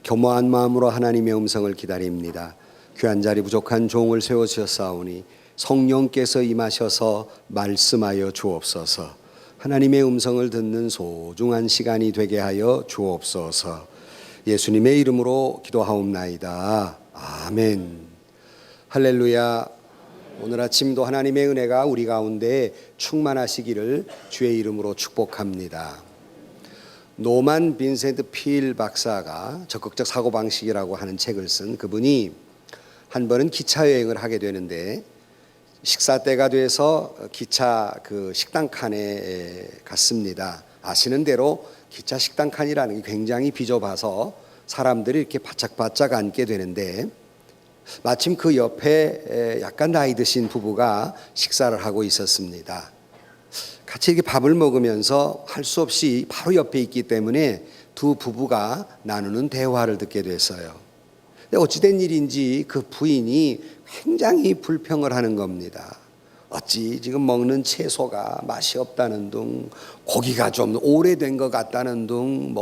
겸허한 마음으로 하나님의 음성을 기다립니다. 귀한 자리 부족한 종을 세워주셨사오니 성령께서 임하셔서 말씀하여 주옵소서. 하나님의 음성을 듣는 소중한 시간이 되게 하여 주옵소서. 예수님의 이름으로 기도하옵나이다. 아멘. 할렐루야. 오늘 아침도 하나님의 은혜가 우리 가운데 충만하시기를 주의 이름으로 축복합니다. 노만 빈센트 필 박사가 적극적 사고방식이라고 하는 책을 쓴 그분이 한 번은 기차 여행을 하게 되는데 식사 때가 돼서 기차 식당 칸에 갔습니다. 아시는 대로 기차 식당 칸이라는 게 굉장히 비좁아서 사람들이 이렇게 바짝바짝 앉게 되는데 마침 그 옆에 약간 나이 드신 부부가 식사를 하고 있었습니다. 같이 이렇게 밥을 먹으면서 할 수 없이 바로 옆에 있기 때문에 두 부부가 나누는 대화를 듣게 됐어요. 근데 어찌된 일인지 그 부인이 굉장히 불평을 하는 겁니다. 어찌 지금 먹는 채소가 맛이 없다는 둥, 고기가 좀 오래된 것 같다는 둥,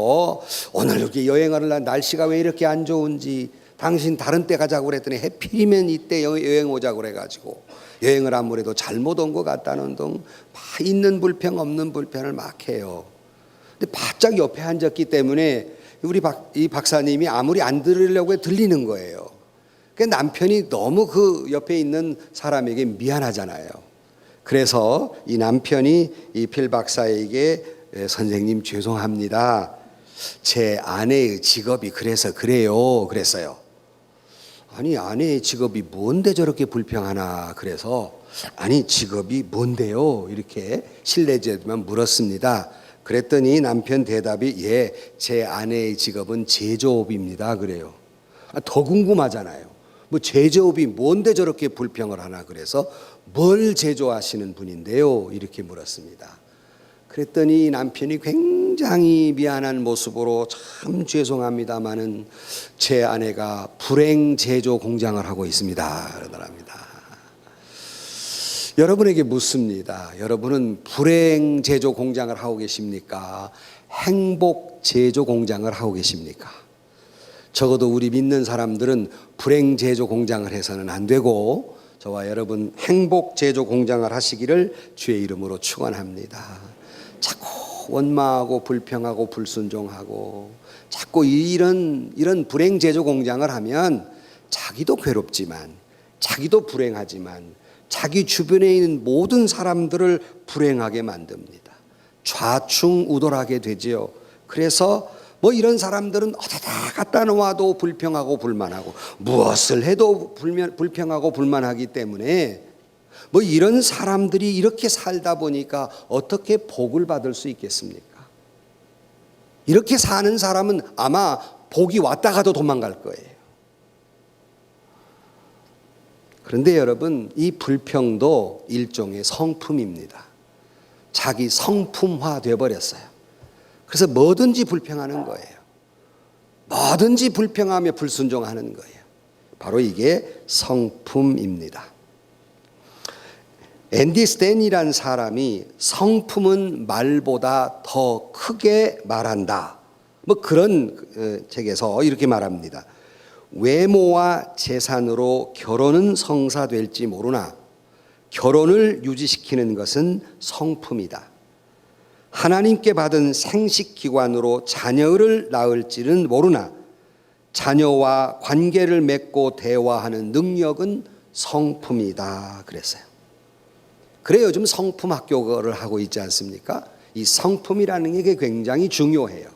오늘 이렇게 여행을 한 날씨가 왜 이렇게 안 좋은지, 당신 다른 때 가자고 그랬더니 해필이면 이때 여행 오자고 그래가지고 여행을 아무래도 잘못 온 것 같다는 둥, 있는 불평 없는 불평을 막 해요. 근데 바짝 옆에 앉았기 때문에 이 박사님이 아무리 안 들으려고 해도 들리는 거예요. 그러니까 남편이 너무 그 옆에 있는 사람에게 미안하잖아요. 그래서 이 남편이 이 필 박사에게 선생님 죄송합니다. 제 아내의 직업이 그래서 그래요. 그랬어요. 아니 아내의 직업이 뭔데 저렇게 불평하나 그래서 아니 직업이 뭔데요? 이렇게 실례지만 물었습니다. 그랬더니 남편 대답이 제 아내의 직업은 제조업입니다. 그래요. 더 궁금하잖아요. 제조업이 뭔데 저렇게 불평을 하나 그래서 뭘 제조하시는 분인데요? 이렇게 물었습니다. 그랬더니 남편이 굉장히 미안한 모습으로 참 죄송합니다마는 제 아내가 불행 제조 공장을 하고 있습니다. 그러더랍니다. 여러분에게 묻습니다. 여러분은 불행 제조 공장을 하고 계십니까? 행복 제조 공장을 하고 계십니까? 적어도 우리 믿는 사람들은 불행 제조 공장을 해서는 안 되고 저와 여러분 행복 제조 공장을 하시기를 주의 이름으로 축원합니다. 자꾸 원망하고 불평하고 불순종하고 자꾸 이런 불행 제조 공장을 하면 자기도 괴롭지만 자기도 불행하지만 자기 주변에 있는 모든 사람들을 불행하게 만듭니다. 좌충우돌하게 되지요. 그래서 이런 사람들은 어디다 갖다 놓아도 불평하고 불만하고 무엇을 해도 불평하고 불만하기 때문에 이런 사람들이 이렇게 살다 보니까 어떻게 복을 받을 수 있겠습니까? 이렇게 사는 사람은 아마 복이 왔다가도 도망갈 거예요. 그런데 여러분 이 불평도 일종의 성품입니다. 자기 성품화 되어버렸어요. 그래서 뭐든지 불평하는 거예요. 뭐든지 불평하며 불순종하는 거예요. 바로 이게 성품입니다. 앤디 스탠이라는 사람이 성품은 말보다 더 크게 말한다. 그런 책에서 이렇게 말합니다. 외모와 재산으로 결혼은 성사될지 모르나 결혼을 유지시키는 것은 성품이다. 하나님께 받은 생식기관으로 자녀를 낳을지는 모르나 자녀와 관계를 맺고 대화하는 능력은 성품이다 그랬어요. 그래요. 요즘 성품 학교를 하고 있지 않습니까? 이 성품이라는 게 굉장히 중요해요.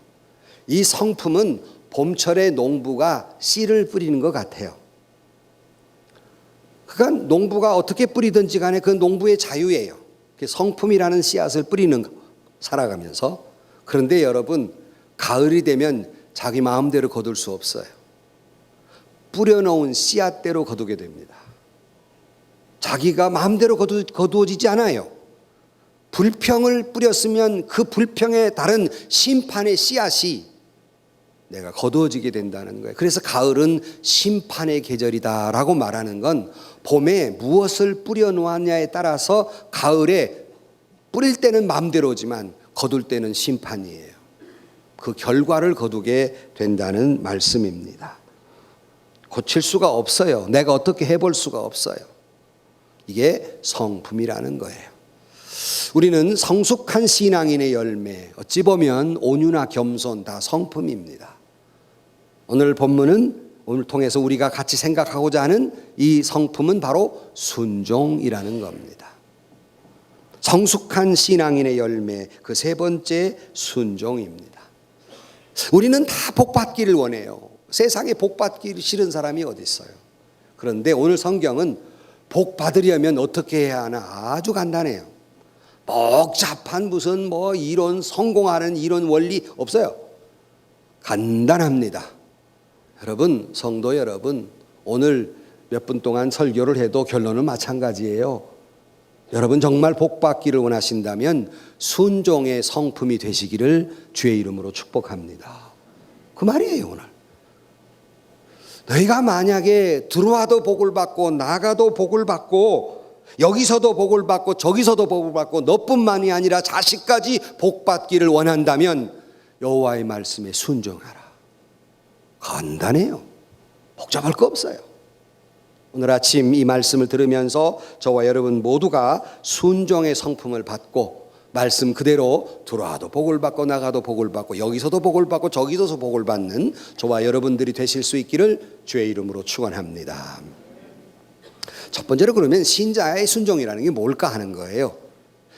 이 성품은 봄철에 농부가 씨를 뿌리는 것 같아요. 그러니까 농부가 어떻게 뿌리든지 간에 그 농부의 자유예요. 성품이라는 씨앗을 뿌리는 거. 살아가면서. 그런데 여러분 가을이 되면 자기 마음대로 거둘 수 없어요. 뿌려놓은 씨앗대로 거두게 됩니다. 자기가 마음대로 거두어지지 않아요. 불평을 뿌렸으면 그 불평에 따른 심판의 씨앗이 내가 거두어지게 된다는 거예요. 그래서 가을은 심판의 계절이다라고 말하는 건 봄에 무엇을 뿌려놓았냐에 따라서 가을에 뿌릴 때는 마음대로지만 거둘 때는 심판이에요. 그 결과를 거두게 된다는 말씀입니다. 고칠 수가 없어요. 내가 어떻게 해볼 수가 없어요. 이게 성품이라는 거예요. 우리는 성숙한 신앙인의 열매, 어찌 보면 온유나 겸손 다 성품입니다. 오늘 본문은 오늘 통해서 우리가 같이 생각하고자 하는 이 성품은 바로 순종이라는 겁니다. 성숙한 신앙인의 열매, 그 세 번째 순종입니다. 우리는 다 복받기를 원해요. 세상에 복받기 싫은 사람이 어디 있어요? 그런데 오늘 성경은 복받으려면 어떻게 해야 하나 아주 간단해요. 복잡한 무슨 이론, 성공하는 이론 원리 없어요. 간단합니다. 여러분, 성도 여러분, 오늘 몇 분 동안 설교를 해도 결론은 마찬가지예요. 여러분 정말 복받기를 원하신다면 순종의 성품이 되시기를 주의 이름으로 축복합니다. 그 말이에요. 오늘 너희가 만약에 들어와도 복을 받고 나가도 복을 받고 여기서도 복을 받고 저기서도 복을 받고 너뿐만이 아니라 자식까지 복받기를 원한다면 여호와의 말씀에 순종하라. 간단해요. 복잡할 거 없어요. 오늘 아침 이 말씀을 들으면서 저와 여러분 모두가 순종의 성품을 받고 말씀 그대로 들어와도 복을 받고 나가도 복을 받고 여기서도 복을 받고 저기서도 복을 받는 저와 여러분들이 되실 수 있기를 주의 이름으로 축원합니다. 첫 번째로 그러면 신자의 순종이라는 게 뭘까 하는 거예요.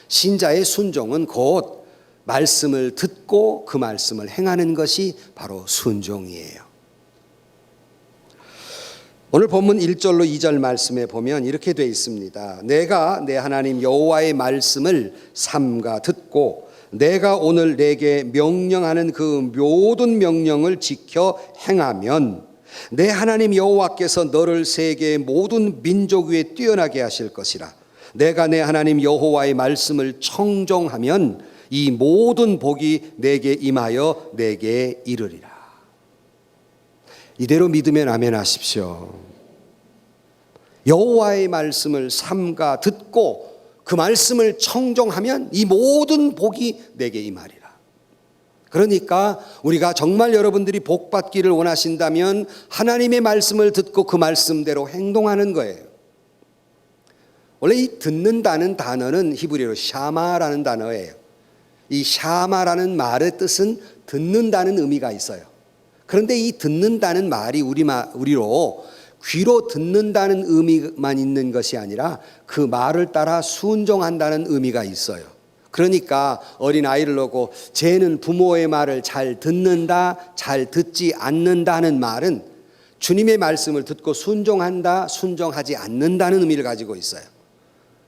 신자의 순종은 곧 말씀을 듣고 그 말씀을 행하는 것이 바로 순종이에요. 오늘 본문 1절로 2절 말씀에 보면 이렇게 되어 있습니다. 내가 내 하나님 여호와의 말씀을 삼가 듣고 내가 오늘 내게 명령하는 그 모든 명령을 지켜 행하면 내 하나님 여호와께서 너를 세계의 모든 민족 위에 뛰어나게 하실 것이라. 내가 내 하나님 여호와의 말씀을 청종하면 이 모든 복이 내게 임하여 내게 이르리라. 이대로 믿으면 아멘 하십시오. 여호와의 말씀을 삼가 듣고 그 말씀을 청종하면 이 모든 복이 내게 임하리라. 그러니까 우리가 정말 여러분들이 복 받기를 원하신다면 하나님의 말씀을 듣고 그 말씀대로 행동하는 거예요. 원래 이 듣는다는 단어는 히브리어로 샤마라는 단어예요. 이 샤마라는 말의 뜻은 듣는다는 의미가 있어요. 그런데 이 듣는다는 말이 우리로 귀로 듣는다는 의미만 있는 것이 아니라 그 말을 따라 순종한다는 의미가 있어요. 그러니까 어린아이를 놓고 쟤는 부모의 말을 잘 듣는다, 잘 듣지 않는다는 말은 주님의 말씀을 듣고 순종한다, 순종하지 않는다는 의미를 가지고 있어요.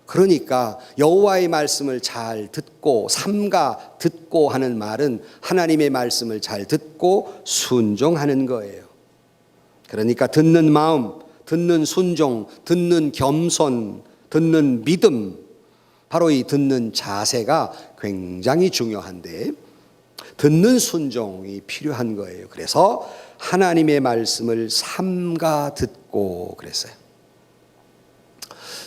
그러니까 여호와의 말씀을 잘 듣고 삼가 듣고 하는 말은 하나님의 말씀을 잘 듣고 순종하는 거예요. 그러니까 듣는 마음, 듣는 순종, 듣는 겸손, 듣는 믿음, 바로 이 듣는 자세가 굉장히 중요한데 듣는 순종이 필요한 거예요. 그래서 하나님의 말씀을 삼가 듣고 그랬어요.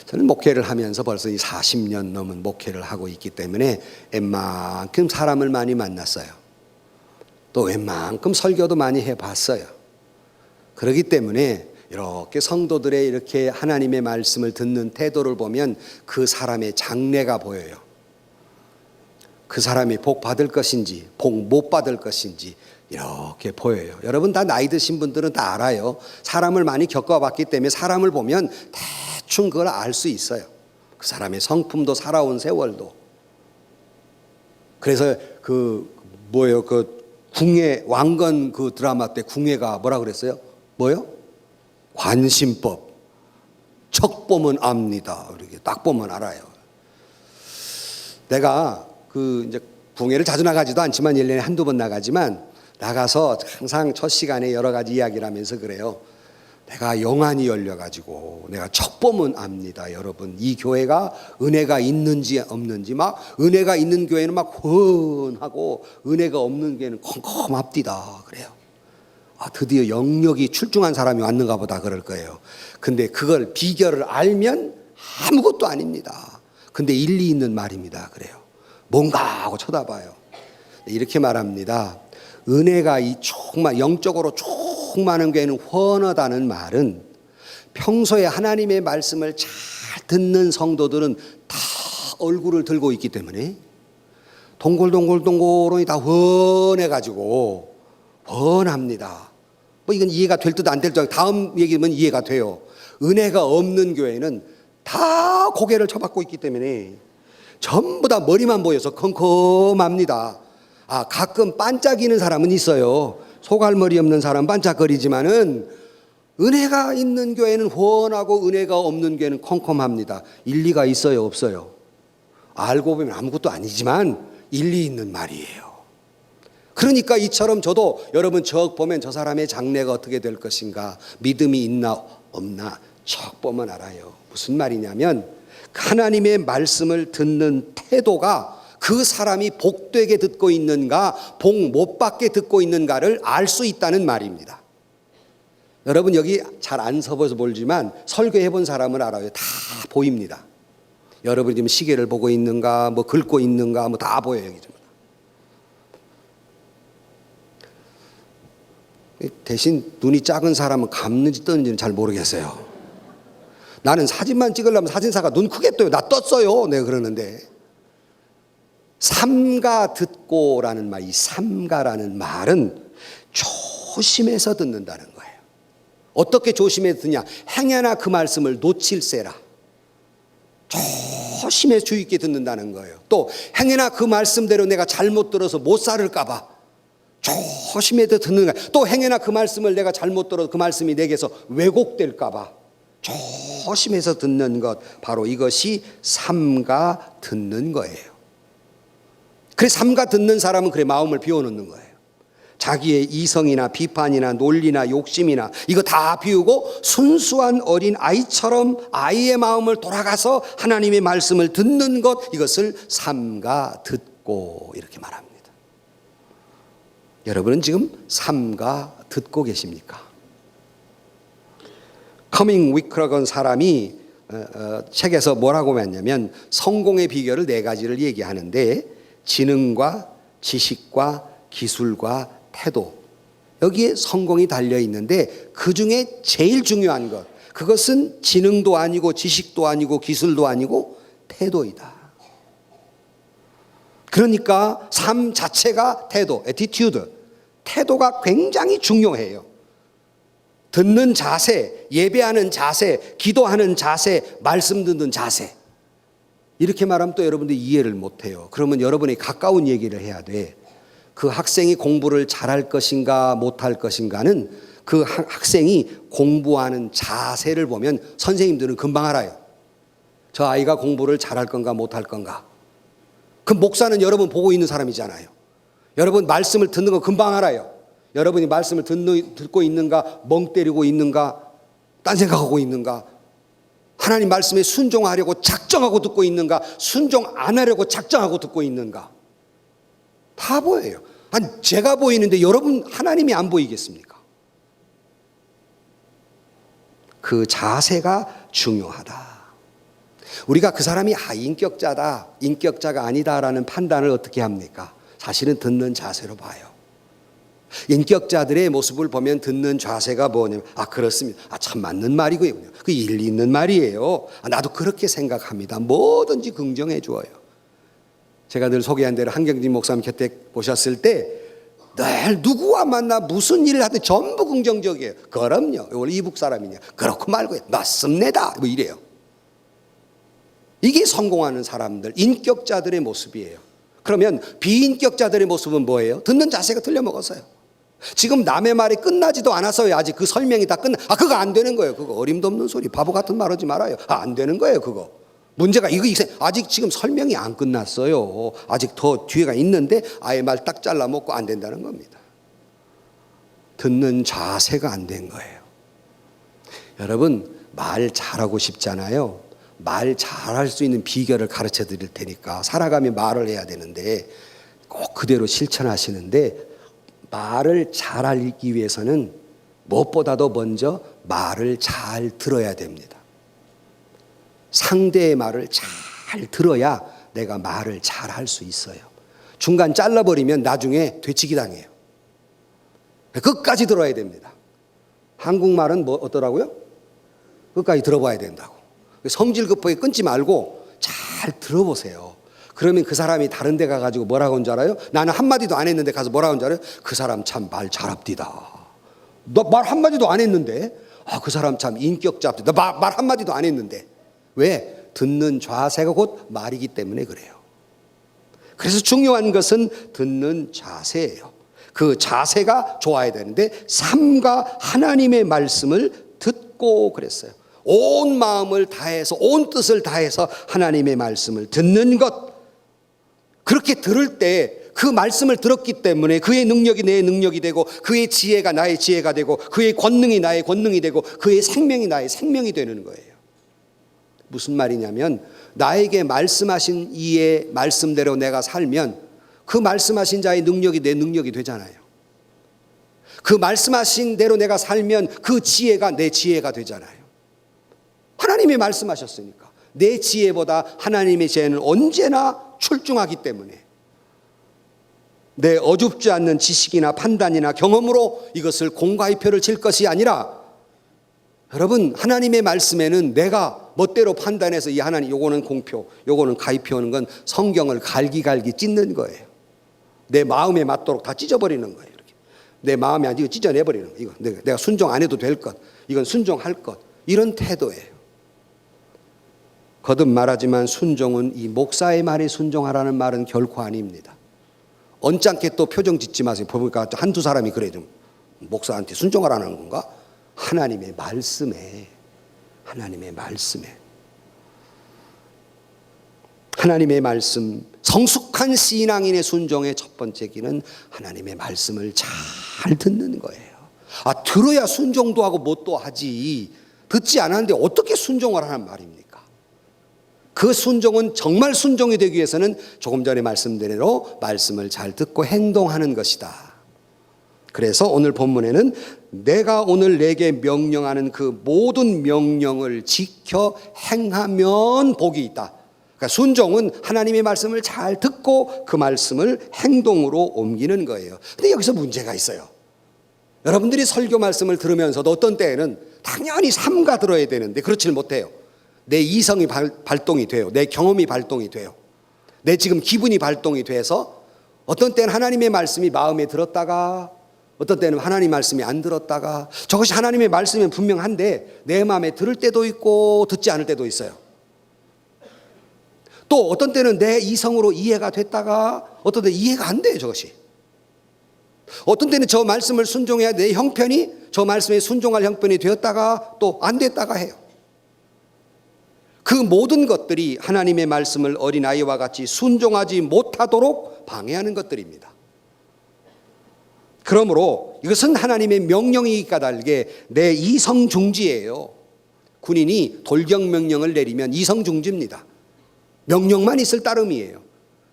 저는 목회를 하면서 벌써 이 40년 넘은 목회를 하고 있기 때문에 웬만큼 사람을 많이 만났어요. 또 웬만큼 설교도 많이 해봤어요. 그렇기 때문에 이렇게 성도들의 이렇게 하나님의 말씀을 듣는 태도를 보면 그 사람의 장래가 보여요. 그 사람이 복 받을 것인지 복 못 받을 것인지 이렇게 보여요. 여러분 다 나이 드신 분들은 다 알아요. 사람을 많이 겪어봤기 때문에 사람을 보면 대충 그걸 알 수 있어요. 그 사람의 성품도 살아온 세월도. 그래서 그 궁예 왕건 그 드라마 때 궁예가 뭐라 그랬어요? 뭐요? 관심법. 척 보면 압니다. 이렇게 딱 보면 알아요. 내가 이제 궁예를 자주 나가지도 않지만 1년에 한두 번 나가지만 나가서 항상 첫 시간에 여러 가지 이야기를 하면서 그래요. 내가 영안이 열려가지고 내가 척 보면 압니다. 여러분 이 교회가 은혜가 있는지 없는지 막 은혜가 있는 교회는 막 훈하고 은혜가 없는 교회는 컴컴합디다 그래요. 드디어 영역이 출중한 사람이 왔는가 보다 그럴 거예요. 근데 그걸 비결을 알면 아무것도 아닙니다. 근데 일리 있는 말입니다. 그래요. 뭔가 하고 쳐다봐요. 이렇게 말합니다. 은혜가 영적으로 충만한 교회는 헌하다는 말은 평소에 하나님의 말씀을 잘 듣는 성도들은 다 얼굴을 들고 있기 때문에 동글동글동글이 다 헌해가지고 헌합니다. 뭐 이건 이해가 될 듯 안 될 듯, 다음 얘기면 이해가 돼요. 은혜가 없는 교회는 다 고개를 쳐박고 있기 때문에 전부 다 머리만 보여서 컴컴합니다. 가끔 반짝이는 사람은 있어요. 소갈머리 없는 사람 반짝거리지만은 은혜가 있는 교회는 훤하고 은혜가 없는 교회는 컴컴합니다. 일리가 있어요, 없어요? 알고 보면 아무것도 아니지만 일리 있는 말이에요. 그러니까 이처럼 저도 여러분 보면 저 사람의 장래가 어떻게 될 것인가, 믿음이 있나 없나 척 보면 알아요. 무슨 말이냐면 하나님의 말씀을 듣는 태도가 그 사람이 복되게 듣고 있는가 복 못 받게 듣고 있는가를 알 수 있다는 말입니다. 여러분 여기 잘 안 서봐서 모르지만 설교해 본 사람은 알아요. 다 보입니다. 여러분이 지금 시계를 보고 있는가 뭐 긁고 있는가 뭐 다 보여요. 여기 좀. 대신 눈이 작은 사람은 감는지 뜨는지는 잘 모르겠어요. 나는 사진만 찍으려면 사진사가 눈 크게 떠요. 나 떴어요. 내가 그러는데. 삼가 듣고라는 말, 이 삼가라는 말은 조심해서 듣는다는 거예요. 어떻게 조심해서 듣냐? 행여나 그 말씀을 놓칠세라. 조심해서 주의 있게 듣는다는 거예요. 또 행여나 그 말씀대로 내가 잘못 들어서 못 살을까 봐 조심해서 듣는 거예요. 또 행여나 그 말씀을 내가 잘못 들어서 그 말씀이 내게서 왜곡될까 봐 조심해서 듣는 것, 바로 이것이 삼가 듣는 거예요. 그래 삼가 듣는 사람은 그래 마음을 비워놓는 거예요. 자기의 이성이나 비판이나 논리나 욕심이나 이거 다 비우고 순수한 어린 아이처럼 아이의 마음을 돌아가서 하나님의 말씀을 듣는 것, 이것을 삼가 듣고 이렇게 말합니다. 여러분은 지금 삼가 듣고 계십니까? 커밍 위크라고 하는 사람이 책에서 뭐라고 했냐면 성공의 비결을 4가지를 얘기하는데 지능과 지식과 기술과 태도, 여기에 성공이 달려 있는데 그 중에 제일 중요한 것, 그것은 지능도 아니고 지식도 아니고 기술도 아니고 태도이다. 그러니까 삶 자체가 태도, attitude, 태도가 굉장히 중요해요. 듣는 자세, 예배하는 자세, 기도하는 자세, 말씀 듣는 자세. 이렇게 말하면 또 여러분들이 이해를 못해요. 그러면 여러분이 가까운 얘기를 해야 돼. 그 학생이 공부를 잘할 것인가 못할 것인가는 그 학생이 공부하는 자세를 보면 선생님들은 금방 알아요. 저 아이가 공부를 잘할 건가 못할 건가. 그 목사는 여러분 보고 있는 사람이잖아요. 여러분 말씀을 듣는 거 금방 알아요. 여러분이 말씀을 듣고 있는가, 멍 때리고 있는가, 딴 생각하고 있는가, 하나님 말씀에 순종하려고 작정하고 듣고 있는가, 순종 안 하려고 작정하고 듣고 있는가, 다 보여요. 아니 제가 보이는데 여러분 하나님이 안 보이겠습니까? 그 자세가 중요하다. 우리가 그 사람이 인격자다, 인격자가 아니다라는 판단을 어떻게 합니까? 사실은 듣는 자세로 봐요. 인격자들의 모습을 보면 듣는 자세가 뭐냐면 그렇습니다. 참 맞는 말이고요. 그 일리 있는 말이에요. 나도 그렇게 생각합니다. 뭐든지 긍정해 주어요. 제가 늘 소개한 대로 한경진 목사님 곁에 보셨을 때 늘 누구와 만나 무슨 일을 하든 전부 긍정적이에요. 그럼요. 원래 이북 사람이냐. 그렇고 말고요. 맞습니다. 뭐 이래요. 이게 성공하는 사람들, 인격자들의 모습이에요. 그러면 비인격자들의 모습은 뭐예요? 듣는 자세가 틀려먹었어요. 지금 남의 말이 끝나지도 않았어요. 아직 그 설명이 다 그거 안 되는 거예요. 그거 어림도 없는 소리, 바보 같은 말 하지 말아요. 안 되는 거예요. 그거 문제가 이거 아직 지금 설명이 안 끝났어요. 아직 더 뒤에가 있는데 아예 말 딱 잘라 먹고 안 된다는 겁니다. 듣는 자세가 안 된 거예요. 여러분 말 잘하고 싶잖아요. 말 잘할 수 있는 비결을 가르쳐 드릴 테니까 살아가며 말을 해야 되는데 꼭 그대로 실천하시는데, 말을 잘하기 위해서는 무엇보다도 먼저 말을 잘 들어야 됩니다. 상대의 말을 잘 들어야 내가 말을 잘 할 수 있어요. 중간 잘라버리면 나중에 되치기 당해요. 끝까지 들어야 됩니다. 한국말은 뭐 어떠라고요? 끝까지 들어봐야 된다고. 성질 급하게 끊지 말고 잘 들어보세요. 그러면 그 사람이 다른 데 가가지고 뭐라고 한 줄 알아요? 나는 한마디도 안 했는데 가서 뭐라고 한 줄 알아요? 그 사람 참 말 잘합디다. 너 말 한마디도 안 했는데, 그 사람 참 인격 잡디다. 말 한마디도 안 했는데. 왜? 듣는 자세가 곧 말이기 때문에 그래요. 그래서 중요한 것은 듣는 자세예요. 그 자세가 좋아야 되는데 삼가 하나님의 말씀을 듣고 그랬어요. 온 마음을 다해서 온 뜻을 다해서 하나님의 말씀을 듣는 것. 그렇게 들을 때 그 말씀을 들었기 때문에 그의 능력이 내 능력이 되고 그의 지혜가 나의 지혜가 되고 그의 권능이 나의 권능이 되고 그의 생명이 나의 생명이 되는 거예요. 무슨 말이냐면 나에게 말씀하신 이의 말씀대로 내가 살면 그 말씀하신 자의 능력이 내 능력이 되잖아요. 그 말씀하신 대로 내가 살면 그 지혜가 내 지혜가 되잖아요. 하나님이 말씀하셨으니까 내 지혜보다 하나님의 지혜는 언제나 출중하기 때문에 내 어줍지 않는 지식이나 판단이나 경험으로 이것을 공과의 표를 칠 것이 아니라 여러분 하나님의 말씀에는 내가 멋대로 판단해서 이 하나님 요거는 공표 요거는 가위표 하는 건 성경을 갈기갈기 찢는 거예요. 내 마음에 맞도록 다 찢어버리는 거예요. 이렇게. 내 마음에 안 이거 찢어내버리는 거예요. 이거 내가 순종 안 해도 될 것, 이건 순종할 것, 이런 태도예요. 거듭 말하지만 순종은 이 목사의 말에 순종하라는 말은 결코 아닙니다. 언짢게 또 표정 짓지 마세요. 보니까 한두 사람이 그래 좀 목사한테 순종하라는 건가? 하나님의 말씀에 하나님의 말씀 성숙한 신앙인의 순종의 첫 번째 길은 하나님의 말씀을 잘 듣는 거예요. 들어야 순종도 하고 뭣도 하지 듣지 않았는데 어떻게 순종을 하란 말입니까? 그 순종은 정말 순종이 되기 위해서는 조금 전에 말씀드린 대로 말씀을 잘 듣고 행동하는 것이다. 그래서 오늘 본문에는 내가 오늘 내게 명령하는 그 모든 명령을 지켜 행하면 복이 있다. 그러니까 순종은 하나님의 말씀을 잘 듣고 그 말씀을 행동으로 옮기는 거예요. 근데 여기서 문제가 있어요. 여러분들이 설교 말씀을 들으면서도 어떤 때에는 당연히 삼가 들어야 되는데 그렇지는 못해요. 내 이성이 발동이 돼요. 내 경험이 발동이 돼요. 내 지금 기분이 발동이 돼서 어떤 때는 하나님의 말씀이 마음에 들었다가 어떤 때는 하나님의 말씀이 안 들었다가 저것이 하나님의 말씀은 분명한데 내 마음에 들을 때도 있고 듣지 않을 때도 있어요. 또 어떤 때는 내 이성으로 이해가 됐다가 어떤 때는 이해가 안 돼요. 저것이. 어떤 때는 저 말씀을 순종해야 내 형편이 저 말씀에 순종할 형편이 되었다가 또 안 됐다가 해요. 그 모든 것들이 하나님의 말씀을 어린아이와 같이 순종하지 못하도록 방해하는 것들입니다. 그러므로 이것은 하나님의 명령이기 까닭에 내 이성중지예요. 군인이 돌격명령을 내리면 이성중지입니다. 명령만 있을 따름이에요.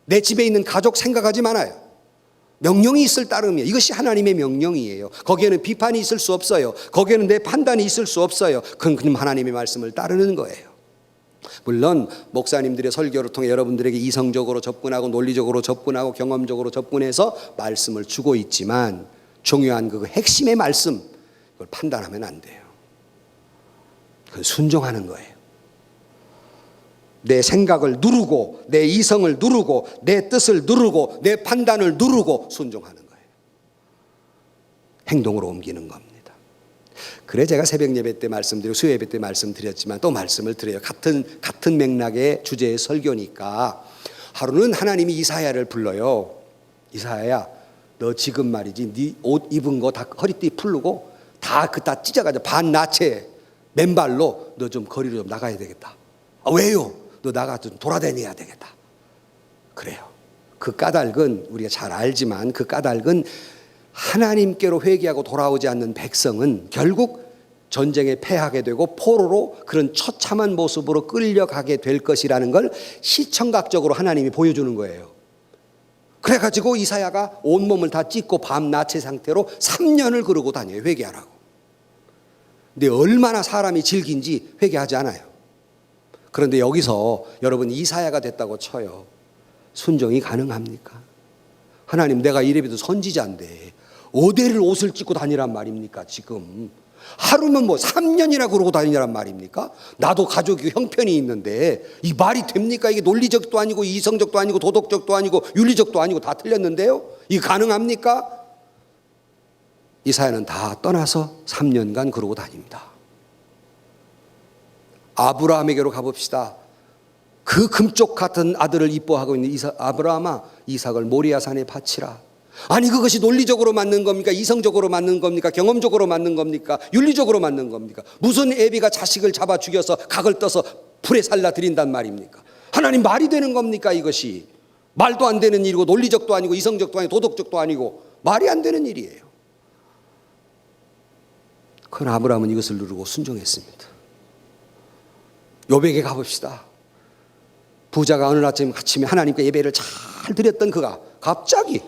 내 집에 있는 가족 생각하지 말아요. 명령이 있을 따름이에요. 이것이 하나님의 명령이에요. 거기에는 비판이 있을 수 없어요. 거기에는 내 판단이 있을 수 없어요. 그건 하나님의 말씀을 따르는 거예요. 물론 목사님들의 설교를 통해 여러분들에게 이성적으로 접근하고 논리적으로 접근하고 경험적으로 접근해서 말씀을 주고 있지만 중요한 그 핵심의 말씀 그걸 판단하면 안 돼요. 그건 순종하는 거예요. 내 생각을 누르고 내 이성을 누르고 내 뜻을 누르고 내 판단을 누르고 순종하는 거예요. 행동으로 옮기는 겁니다. 그래 제가 새벽 예배 때 말씀드리고 수요 예배 때 말씀드렸지만 또 말씀을 드려요. 같은 맥락의 주제의 설교니까 하루는 하나님이 이사야를 불러요. 이사야야 너 지금 말이지 네 옷 입은 거 다 허리띠 풀르고 다 찢어가지고 반나체 맨발로 너 좀 거리로 좀 나가야 되겠다. 왜요? 너 나가 좀 돌아다녀야 되겠다. 그래요. 그 까닭은 우리가 잘 알지만 그 까닭은 하나님께로 회개하고 돌아오지 않는 백성은 결국 전쟁에 패하게 되고 포로로 그런 처참한 모습으로 끌려가게 될 것이라는 걸 시청각적으로 하나님이 보여주는 거예요. 그래가지고 이사야가 온몸을 다 찢고 밤나체 상태로 3년을 그러고 다녀요. 회개하라고. 근데 얼마나 사람이 질긴지 회개하지 않아요. 그런데 여기서 여러분 이사야가 됐다고 쳐요. 순종이 가능합니까? 하나님 내가 이래봬도 선지자인데 어디를 옷을 찢고 다니란 말입니까? 지금 하루면 뭐 3년이나 그러고 다니란 말입니까? 나도 가족이 형편이 있는데 이 말이 됩니까? 이게 논리적도 아니고 이성적도 아니고 도덕적도 아니고 윤리적도 아니고 다 틀렸는데요. 이게 가능합니까? 이 사연은 다 떠나서 3년간 그러고 다닙니다. 아브라함에게로 가봅시다. 그 금쪽 같은 아들을 이뻐하고 있는 아브라함아, 이삭을 모리아 산에 바치라. 아니 그것이 논리적으로 맞는 겁니까? 이성적으로 맞는 겁니까? 경험적으로 맞는 겁니까? 윤리적으로 맞는 겁니까? 무슨 애비가 자식을 잡아 죽여서 각을 떠서 불에 살라 드린단 말입니까? 하나님 말이 되는 겁니까? 이것이 말도 안 되는 일이고 논리적도 아니고 이성적도 아니고 도덕적도 아니고 말이 안 되는 일이에요. 그러나 아브라함은 이것을 누르고 순종했습니다. 욥에게 가봅시다. 부자가 어느 아침에 하나님께 예배를 잘 드렸던 그가 갑자기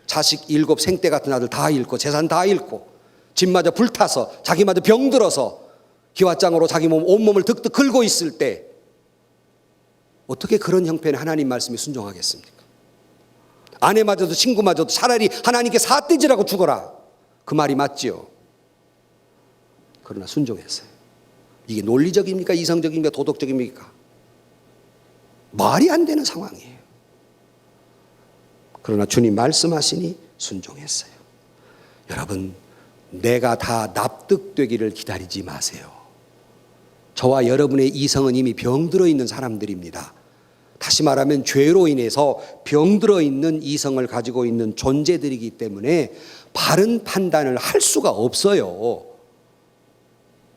자식 7 생떼 같은 아들 다 잃고 재산 다 잃고 집마저 불타서 자기마저 병들어서 기왓장으로 자기 온몸을 득득 긁고 있을 때 어떻게 그런 형편에 하나님 말씀에 순종하겠습니까? 아내마저도 친구마저도 차라리 하나님께 삿대질하고 죽어라, 그 말이 맞지요. 그러나 순종했어요. 이게 논리적입니까? 이성적입니까? 도덕적입니까? 말이 안 되는 상황이에요. 그러나 주님 말씀하시니 순종했어요. 여러분, 내가 다 납득되기를 기다리지 마세요. 저와 여러분의 이성은 이미 병들어 있는 사람들입니다. 다시 말하면 죄로 인해서 병들어 있는 이성을 가지고 있는 존재들이기 때문에 바른 판단을 할 수가 없어요.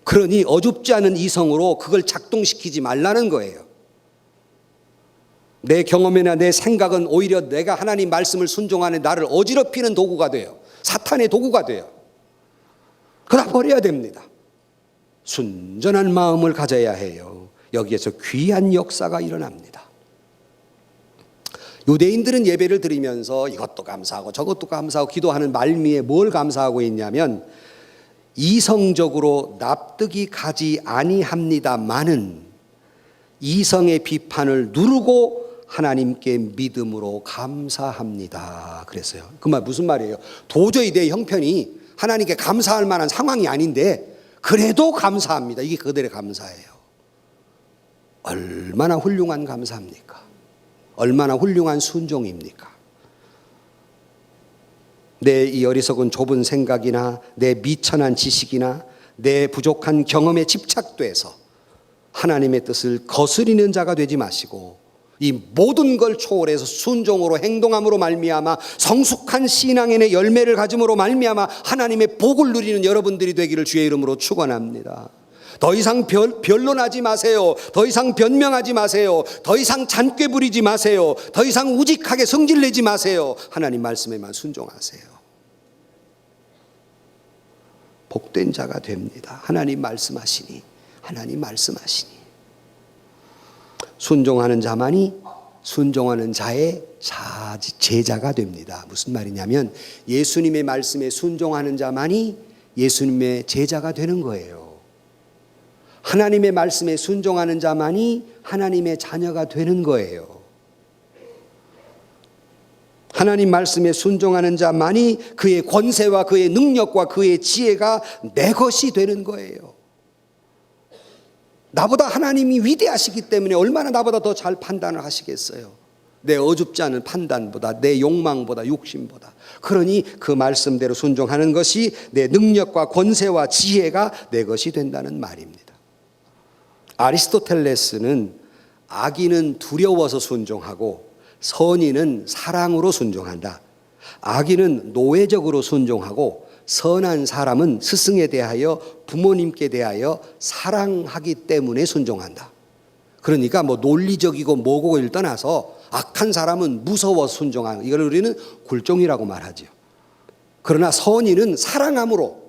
그러니 어줍지 않은 이성으로 그걸 작동시키지 말라는 거예요. 내 경험이나 내 생각은 오히려 내가 하나님 말씀을 순종하는 나를 어지럽히는 도구가 돼요. 사탄의 도구가 돼요. 그러나 버려야 됩니다. 순전한 마음을 가져야 해요. 여기에서 귀한 역사가 일어납니다. 유대인들은 예배를 드리면서 이것도 감사하고 저것도 감사하고 기도하는 말미에 뭘 감사하고 있냐면 이성적으로 납득이 가지 아니합니다마는 이성의 비판을 누르고 하나님께 믿음으로 감사합니다. 그랬어요. 그 말 무슨 말이에요? 도저히 내 형편이 하나님께 감사할 만한 상황이 아닌데 그래도 감사합니다. 이게 그들의 감사예요. 얼마나 훌륭한 감사입니까? 얼마나 훌륭한 순종입니까? 내 이 어리석은 좁은 생각이나 내 미천한 지식이나 내 부족한 경험에 집착돼서 하나님의 뜻을 거스리는 자가 되지 마시고 이 모든 걸 초월해서 순종으로 행동함으로 말미암아 성숙한 신앙의 열매를 가짐으로 말미암아 하나님의 복을 누리는 여러분들이 되기를 주의 이름으로 축원합니다. 더 이상 변론하지 마세요. 더 이상 변명하지 마세요. 더 이상 잔꾀 부리지 마세요. 더 이상 우직하게 성질내지 마세요. 하나님 말씀에만 순종하세요. 복된 자가 됩니다. 하나님 말씀하시니, 하나님 말씀하시니. 순종하는 자만이 순종하는 자의 제자가 됩니다. 무슨 말이냐면 예수님의 말씀에 순종하는 자만이 예수님의 제자가 되는 거예요. 하나님의 말씀에 순종하는 자만이 하나님의 자녀가 되는 거예요. 하나님 말씀에 순종하는 자만이 그의 권세와 그의 능력과 그의 지혜가 내 것이 되는 거예요. 나보다 하나님이 위대하시기 때문에 얼마나 나보다 더 잘 판단을 하시겠어요. 내 어줍지 않은 판단보다, 내 욕망보다, 욕심보다. 그러니 그 말씀대로 순종하는 것이 내 능력과 권세와 지혜가 내 것이 된다는 말입니다. 아리스토텔레스는 악인은 두려워서 순종하고 선인은 사랑으로 순종한다. 악인은 노예적으로 순종하고 선한 사람은 스승에 대하여 부모님께 대하여 사랑하기 때문에 순종한다. 그러니까 뭐 논리적이고 뭐고를 떠나서 악한 사람은 무서워서 순종하는, 이걸 우리는 굴종이라고 말하죠. 그러나 선인은 사랑함으로,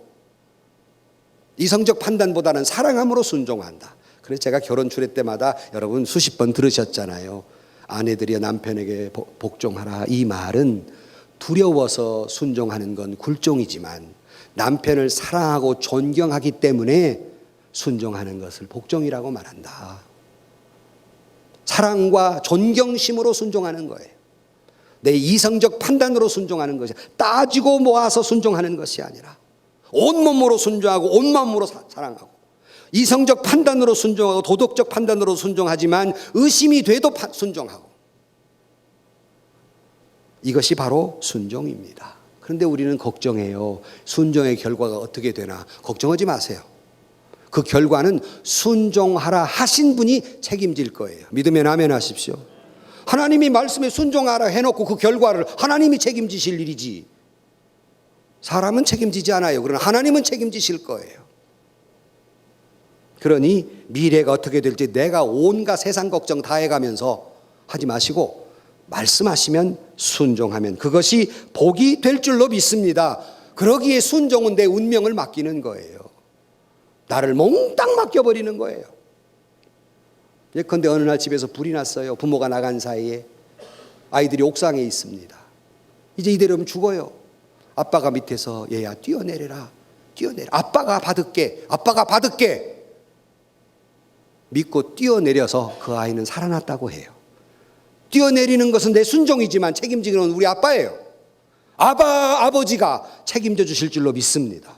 이성적 판단보다는 사랑함으로 순종한다. 그래서 제가 결혼 주례 때마다 여러분 수십 번 들으셨잖아요. 아내들이 남편에게 복종하라. 이 말은 두려워서 순종하는 건 굴종이지만 남편을 사랑하고 존경하기 때문에 순종하는 것을 복종이라고 말한다. 사랑과 존경심으로 순종하는 거예요. 내 이성적 판단으로 순종하는 것이, 따지고 모아서 순종하는 것이 아니라 온몸으로 순종하고 온 마음으로 사랑하고, 이성적 판단으로 순종하고 도덕적 판단으로 순종하지만 의심이 돼도 순종하고, 이것이 바로 순종입니다. 그런데 우리는 걱정해요. 순종의 결과가 어떻게 되나. 걱정하지 마세요. 그 결과는 순종하라 하신 분이 책임질 거예요. 믿으면 아멘 하십시오. 하나님이 말씀에 순종하라 해놓고 그 결과를 하나님이 책임지실 일이지, 사람은 책임지지 않아요. 그러나 하나님은 책임지실 거예요. 그러니 미래가 어떻게 될지 내가 온갖 세상 걱정 다 해가면서 하지 마시고, 말씀하시면 순종하면 그것이 복이 될 줄로 믿습니다. 그러기에 순종은 내 운명을 맡기는 거예요. 나를 몽땅 맡겨버리는 거예요. 예컨대 어느 날 집에서 불이 났어요. 부모가 나간 사이에 아이들이 옥상에 있습니다. 이제 이대로면 죽어요. 아빠가 밑에서 얘야 뛰어내려라, 뛰어내려, 아빠가 받을게, 아빠가 받을게 믿고 뛰어내려서 그 아이는 살아났다고 해요. 뛰어내리는 것은 내 순종이지만 책임지는 건 우리 아빠예요. 아버지가 책임져 주실 줄로 믿습니다.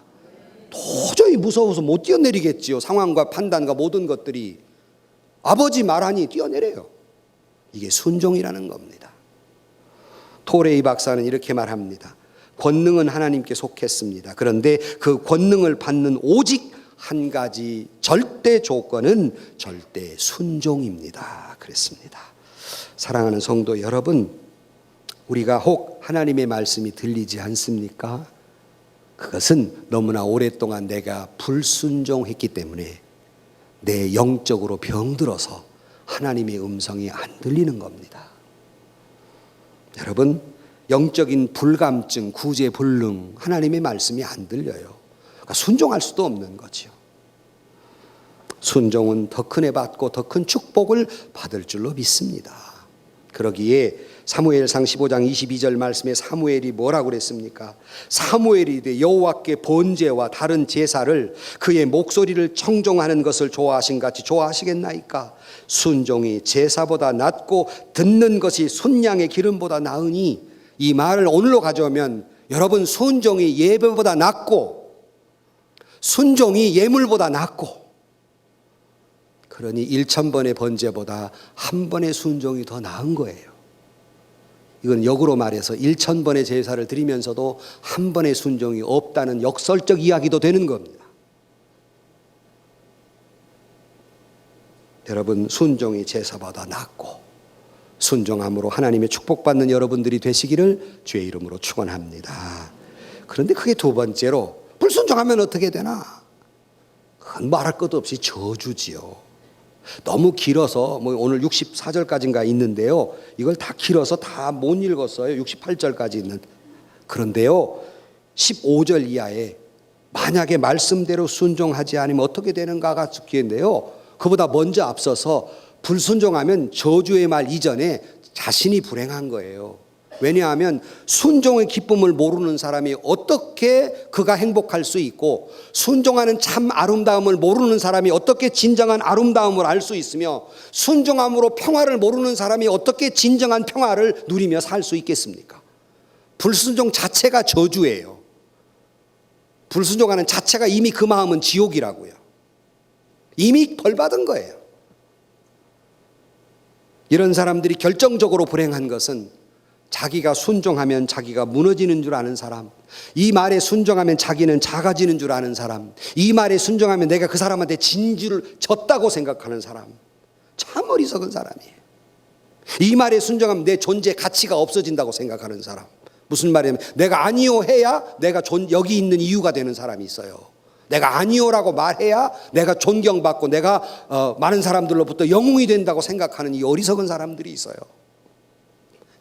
도저히 무서워서 못 뛰어내리겠지요. 상황과 판단과 모든 것들이. 아버지 말하니 뛰어내려요. 이게 순종이라는 겁니다. 토레이 박사는 이렇게 말합니다. 권능은 하나님께 속했습니다. 그런데 그 권능을 받는 오직 한 가지 절대 조건은 절대 순종입니다. 그랬습니다. 사랑하는 성도 여러분, 우리가 혹 하나님의 말씀이 들리지 않습니까? 그것은 너무나 오랫동안 내가 불순종했기 때문에 내 영적으로 병들어서 하나님의 음성이 안 들리는 겁니다. 여러분, 영적인 불감증, 구제불능, 하나님의 말씀이 안 들려요. 그러니까 순종할 수도 없는 거죠. 순종은 더 큰 애 받고 더 큰 축복을 받을 줄로 믿습니다. 그러기에 사무엘상 15장 22절 말씀에 사무엘이 뭐라고 그랬습니까? 사무엘이 이르되 여호와께 번제와 다른 제사를 그의 목소리를 청종하는 것을 좋아하신 같이 좋아하시겠나이까? 순종이 제사보다 낫고 듣는 것이 순양의 기름보다 나으니, 이 말을 오늘로 가져오면 여러분, 순종이 예배보다 낫고 순종이 예물보다 낫고, 그러니 1000번의 번제보다 한 번의 순종이 더 나은 거예요. 이건 역으로 말해서 1000번의 제사를 드리면서도 한 번의 순종이 없다는 역설적 이야기도 되는 겁니다. 여러분, 순종이 제사보다 낫고 순종함으로 하나님의 축복받는 여러분들이 되시기를 주의 이름으로 축원합니다. 그런데 그게 두 번째로, 불순종하면 어떻게 되나? 그건 말할 것도 없이 저주지요. 너무 길어서 오늘 64절까지인가 있는데요, 이걸 다 길어서 다 못 읽었어요. 68절까지 있는. 그런데요, 15절 이하에 만약에 말씀대로 순종하지 않으면 어떻게 되는가가 적혀있는데요, 그보다 먼저 앞서서 불순종하면 저주의 말 이전에 자신이 불행한 거예요. 왜냐하면 순종의 기쁨을 모르는 사람이 어떻게 그가 행복할 수 있고, 순종하는 참 아름다움을 모르는 사람이 어떻게 진정한 아름다움을 알 수 있으며, 순종함으로 평화를 모르는 사람이 어떻게 진정한 평화를 누리며 살 수 있겠습니까? 불순종 자체가 저주예요. 불순종하는 자체가 이미 그 마음은 지옥이라고요. 이미 벌 받은 거예요. 이런 사람들이 결정적으로 불행한 것은 자기가 순종하면 자기가 무너지는 줄 아는 사람, 이 말에 순종하면 자기는 작아지는 줄 아는 사람, 이 말에 순종하면 내가 그 사람한테 졌다고 생각하는 사람, 참 어리석은 사람이에요. 이 말에 순종하면 내 존재 가치가 없어진다고 생각하는 사람. 무슨 말이냐면 내가 아니요 해야 내가 여기 있는 이유가 되는 사람이 있어요. 내가 아니요라고 말해야 내가 존경받고 내가 많은 사람들로부터 영웅이 된다고 생각하는 이 어리석은 사람들이 있어요.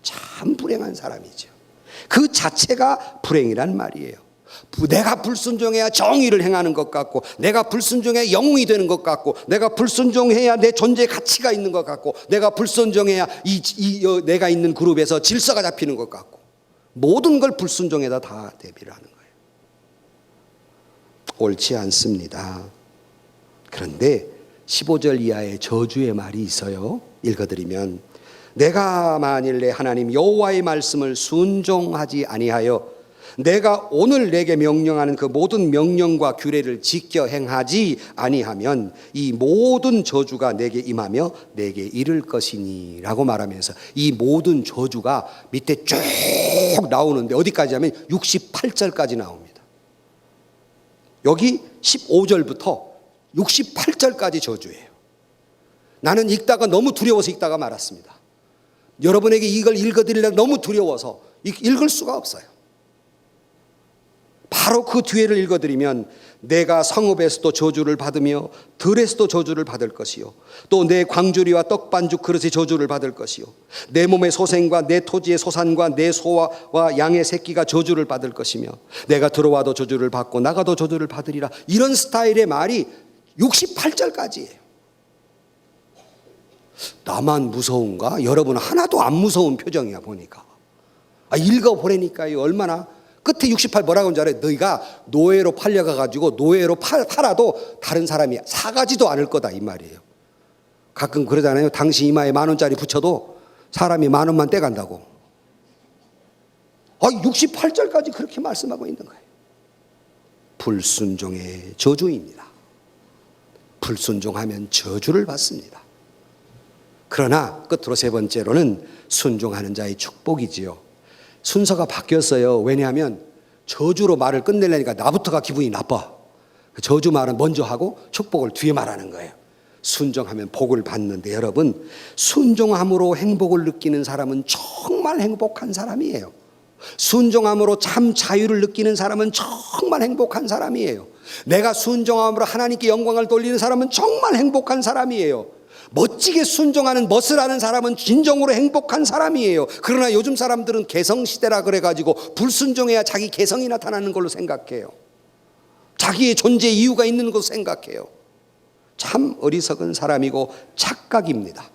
참 불행한 사람이죠. 그 자체가 불행이란 말이에요. 내가 불순종해야 정의를 행하는 것 같고, 내가 불순종해야 영웅이 되는 것 같고, 내가 불순종해야 내 존재의 가치가 있는 것 같고, 내가 불순종해야 내가 있는 그룹에서 질서가 잡히는 것 같고, 모든 걸 불순종에다 다 대비를 하는 거예요. 옳지 않습니다. 그런데 15절 이하의 저주의 말이 있어요. 읽어드리면 내가 만일 내 하나님 여호와의 말씀을 순종하지 아니하여 내가 오늘 내게 명령하는 그 모든 명령과 규례를 지켜 행하지 아니하면 이 모든 저주가 내게 임하며 내게 이를 것이니 라고 말하면서 이 모든 저주가 밑에 쭉 나오는데 어디까지 하면 68절까지 나옵니다. 여기 15절부터 68절까지 저주예요. 나는 읽다가 너무 두려워서 읽다가 말았습니다. 여러분에게 이걸 읽어드리려고 너무 두려워서 읽을 수가 없어요. 바로 그 뒤에를 읽어드리면 내가 성읍에서도 저주를 받으며 들에서도 저주를 받을 것이요 또 내 광주리와 떡반죽 그릇의 저주를 받을 것이요 내 몸의 소생과 내 토지의 소산과 내 소와 양의 새끼가 저주를 받을 것이며 내가 들어와도 저주를 받고 나가도 저주를 받으리라. 이런 스타일의 말이 68절까지예요. 나만 무서운가? 여러분 하나도 안 무서운 표정이야 보니까. 읽어보라니까 얼마나. 끝에 68 뭐라고 하는 줄 알아요? 너희가 노예로 팔려가가지고 노예로 팔아도 다른 사람이 사가지도 않을 거다 이 말이에요. 가끔 그러잖아요. 당신 이마에 10,000원짜리 붙여도 사람이 10,000원만 떼간다고. 68절까지 그렇게 말씀하고 있는 거예요. 불순종의 저주입니다. 불순종하면 저주를 받습니다. 그러나 끝으로 세 번째로는 순종하는 자의 축복이지요. 순서가 바뀌었어요. 왜냐하면 저주로 말을 끝내려니까 나부터가 기분이 나빠. 저주 말은 먼저 하고 축복을 뒤에 말하는 거예요. 순종하면 복을 받는데 여러분 순종함으로 행복을 느끼는 사람은 정말 행복한 사람이에요. 순종함으로 참 자유를 느끼는 사람은 정말 행복한 사람이에요. 내가 순종함으로 하나님께 영광을 돌리는 사람은 정말 행복한 사람이에요. 멋지게 순종하는 멋을 하는 사람은 진정으로 행복한 사람이에요. 그러나 요즘 사람들은 개성시대라 그래가지고 불순종해야 자기 개성이 나타나는 걸로 생각해요. 자기의 존재 이유가 있는 것으로 생각해요. 참 어리석은 사람이고 착각입니다.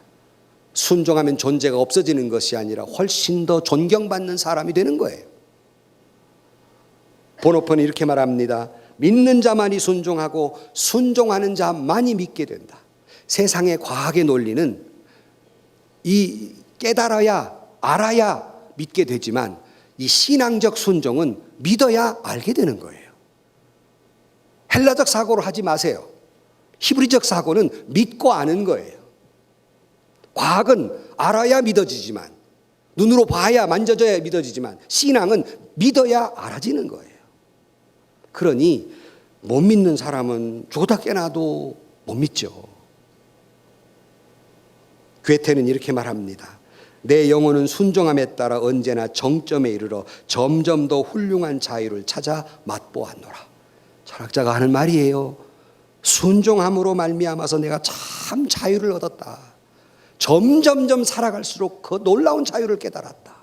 순종하면 존재가 없어지는 것이 아니라 훨씬 더 존경받는 사람이 되는 거예요. 본어폰은 이렇게 말합니다. 믿는 자만이 순종하고 순종하는 자만이 믿게 된다. 세상의 과학의 논리는 이 깨달아야 알아야 믿게 되지만 이 신앙적 순종은 믿어야 알게 되는 거예요. 헬라적 사고로 하지 마세요. 히브리적 사고는 믿고 아는 거예요. 과학은 알아야 믿어지지만 눈으로 봐야 만져져야 믿어지지만 신앙은 믿어야 알아지는 거예요. 그러니 못 믿는 사람은 죽었다 깨나도 못 믿죠. 괴테는 이렇게 말합니다. 내 영혼은 순종함에 따라 언제나 정점에 이르러 점점 더 훌륭한 자유를 찾아 맛보았노라. 철학자가 하는 말이에요. 순종함으로 말미암아서 내가 참 자유를 얻었다. 점점점 살아갈수록 그 놀라운 자유를 깨달았다.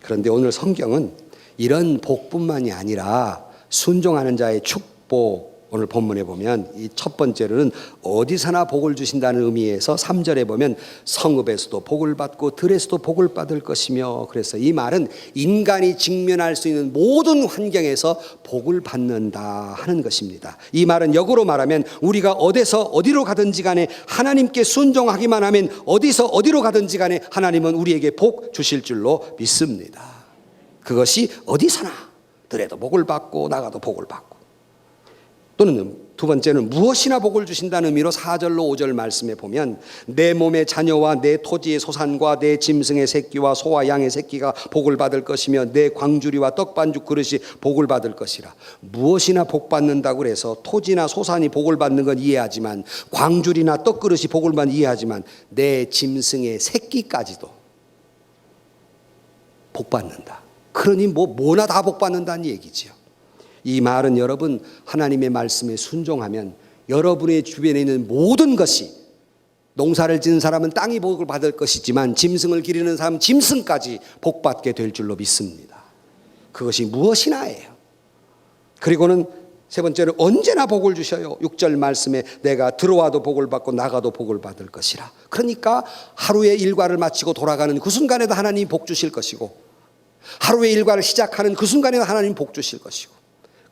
그런데 오늘 성경은 이런 복뿐만이 아니라 순종하는 자의 축복, 오늘 본문에 보면 이 첫 번째로는 어디서나 복을 주신다는 의미에서 3절에 보면 성읍에서도 복을 받고 들에서도 복을 받을 것이며, 그래서 이 말은 인간이 직면할 수 있는 모든 환경에서 복을 받는다 하는 것입니다. 이 말은 역으로 말하면 우리가 어디서 어디로 가든지 간에 하나님께 순종하기만 하면 어디서 어디로 가든지 간에 하나님은 우리에게 복 주실 줄로 믿습니다. 그것이 어디서나 들에도 복을 받고 나가도 복을 받고, 또는 두 번째는 무엇이나 복을 주신다는 의미로 4절로 5절 말씀에 보면 내 몸의 자녀와 내 토지의 소산과 내 짐승의 새끼와 소와 양의 새끼가 복을 받을 것이며 내 광주리와 떡반죽 그릇이 복을 받을 것이라. 무엇이나 복 받는다고 그래서 토지나 소산이 복을 받는 건 이해하지만, 광주리나 떡 그릇이 복을 받는 건 이해하지만, 내 짐승의 새끼까지도 복 받는다. 그러니 뭐나 다 복 받는다는 얘기지요. 이 말은 여러분 하나님의 말씀에 순종하면 여러분의 주변에 있는 모든 것이, 농사를 짓는 사람은 땅이 복을 받을 것이지만 짐승을 기르는 사람은 짐승까지 복받게 될 줄로 믿습니다. 그것이 무엇이나예요. 그리고는 세 번째로 언제나 복을 주셔요. 6절 말씀에 내가 들어와도 복을 받고 나가도 복을 받을 것이라. 그러니까 하루의 일과를 마치고 돌아가는 그 순간에도 하나님이 복 주실 것이고, 하루의 일과를 시작하는 그 순간에도 하나님 복 주실 것이고,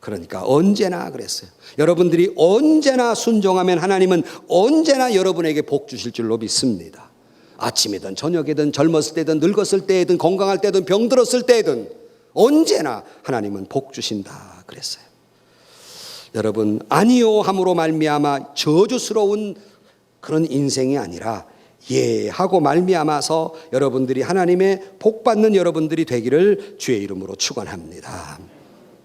그러니까 언제나 그랬어요. 여러분들이 언제나 순종하면 하나님은 언제나 여러분에게 복 주실 줄로 믿습니다. 아침이든 저녁이든 젊었을 때든 늙었을 때든 건강할 때든 병들었을 때든 언제나 하나님은 복 주신다 그랬어요. 여러분, 아니요 함으로 말미암아 저주스러운 그런 인생이 아니라 예 하고 말미암아서 여러분들이 하나님의 복 받는 여러분들이 되기를 주의 이름으로 축원합니다.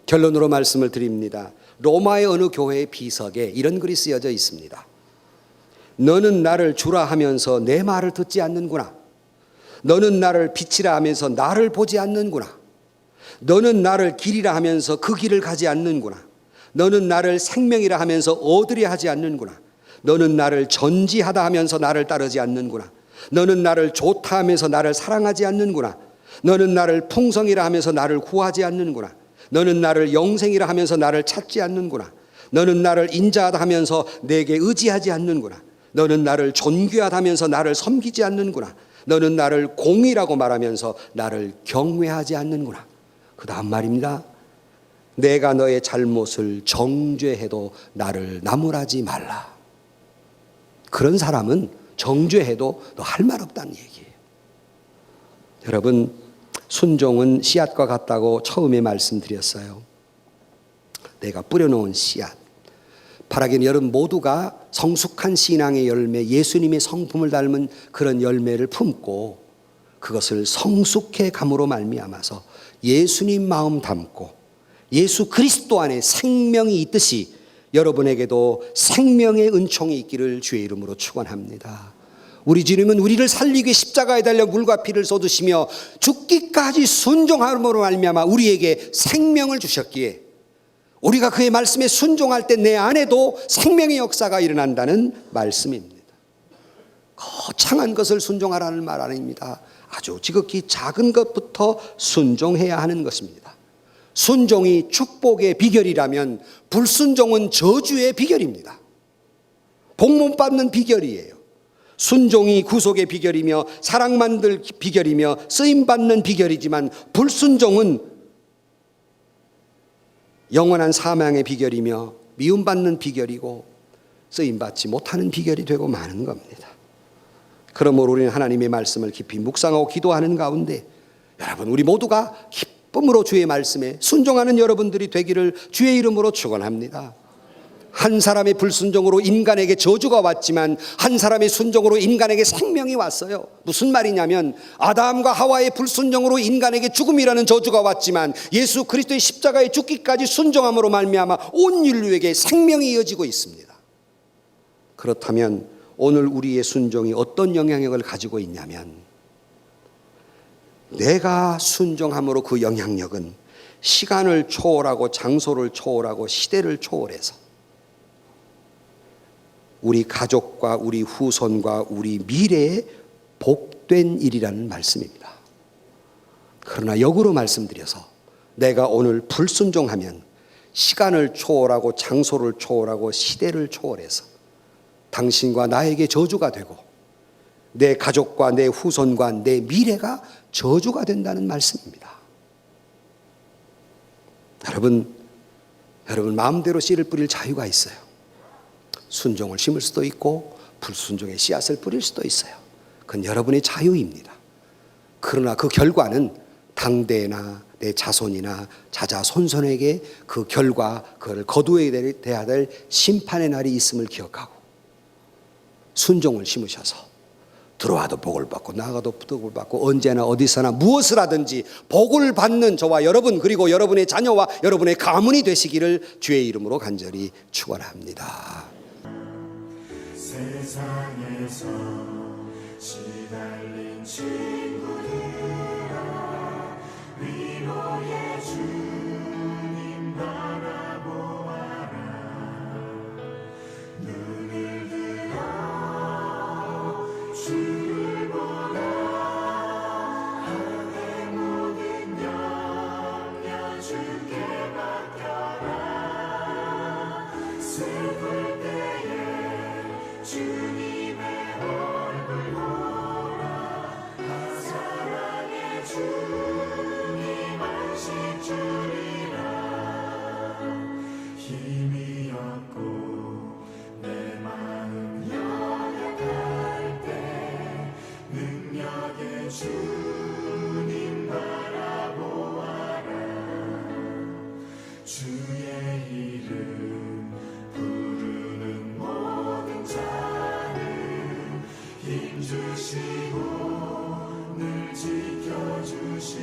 결론으로 말씀을 드립니다. 로마의 어느 교회의 비석에 이런 글이 쓰여져 있습니다. 너는 나를 주라 하면서 내 말을 듣지 않는구나. 너는 나를 빛이라 하면서 나를 보지 않는구나. 너는 나를 길이라 하면서 그 길을 가지 않는구나. 너는 나를 생명이라 하면서 얻으려 하지 않는구나. 너는 나를 전지하다 하면서 나를 따르지 않는구나. 너는 나를 좋다 하면서 나를 사랑하지 않는구나. 너는 나를 풍성이라 하면서 나를 구하지 않는구나. 너는 나를 영생이라 하면서 나를 찾지 않는구나. 너는 나를 인자하다 하면서 내게 의지하지 않는구나. 너는 나를 존귀하다 하면서 나를 섬기지 않는구나. 너는 나를 공의라고 말하면서 나를 경외하지 않는구나. 그 다음 말입니다. 내가 너의 잘못을 정죄해도 나를 나무라지 말라. 그런 사람은 정죄해도 너 할 말 없다는 얘기예요. 여러분, 순종은 씨앗과 같다고 처음에 말씀드렸어요. 내가 뿌려놓은 씨앗. 바라기는 여러분 모두가 성숙한 신앙의 열매, 예수님의 성품을 닮은 그런 열매를 품고 그것을 성숙해 감으로 말미암아서 예수님 마음 담고 예수 그리스도 안에 생명이 있듯이 여러분에게도 생명의 은총이 있기를 주의 이름으로 축원합니다. 우리 주님은 우리를 살리기 위해 십자가에 달려 물과 피를 쏟으시며 죽기까지 순종함으로 말미암아 우리에게 생명을 주셨기에 우리가 그의 말씀에 순종할 때 내 안에도 생명의 역사가 일어난다는 말씀입니다. 거창한 것을 순종하라는 말 아닙니다. 아주 지극히 작은 것부터 순종해야 하는 것입니다. 순종이 축복의 비결이라면 불순종은 저주의 비결입니다. 복 못 받는 비결이에요. 순종이 구속의 비결이며 사랑만들 비결이며 쓰임받는 비결이지만 불순종은 영원한 사망의 비결이며 미움받는 비결이고 쓰임받지 못하는 비결이 되고 마는 겁니다. 그러므로 우리는 하나님의 말씀을 깊이 묵상하고 기도하는 가운데 여러분 우리 모두가 기쁨으로 주의 말씀에 순종하는 여러분들이 되기를 주의 이름으로 축원합니다. 한 사람의 불순종으로 인간에게 저주가 왔지만 한 사람의 순종으로 인간에게 생명이 왔어요. 무슨 말이냐면 아담과 하와의 불순종으로 인간에게 죽음이라는 저주가 왔지만 예수 그리스도의 십자가에 죽기까지 순종함으로 말미암아 온 인류에게 생명이 이어지고 있습니다. 그렇다면 오늘 우리의 순종이 어떤 영향력을 가지고 있냐면 내가 순종함으로 그 영향력은 시간을 초월하고 장소를 초월하고 시대를 초월해서 우리 가족과 우리 후손과 우리 미래에 복된 일이라는 말씀입니다. 그러나 역으로 말씀드려서 내가 오늘 불순종하면 시간을 초월하고 장소를 초월하고 시대를 초월해서 당신과 나에게 저주가 되고 내 가족과 내 후손과 내 미래가 저주가 된다는 말씀입니다. 여러분 마음대로 씨를 뿌릴 자유가 있어요. 순종을 심을 수도 있고 불순종의 씨앗을 뿌릴 수도 있어요. 그건 여러분의 자유입니다. 그러나 그 결과는 당대나 내 자손이나 자자손손에게 그 결과 그걸 거두어야 될 심판의 날이 있음을 기억하고 순종을 심으셔서 들어와도 복을 받고 나가도 복을 받고 언제나 어디서나 무엇을 하든지 복을 받는 저와 여러분 그리고 여러분의 자녀와 여러분의 가문이 되시기를 주의 이름으로 간절히 축원합니다. 세상에서 시달린 친구들아 위로의 주님 바라보아라. 눈을 들어 주를 보라. 하늘의 모든 영역 주께 맡겨라. 슬플 때에 주님의 얼굴 보라. 사랑의 주님 안식 주리라. 주시고 늘 지켜주시리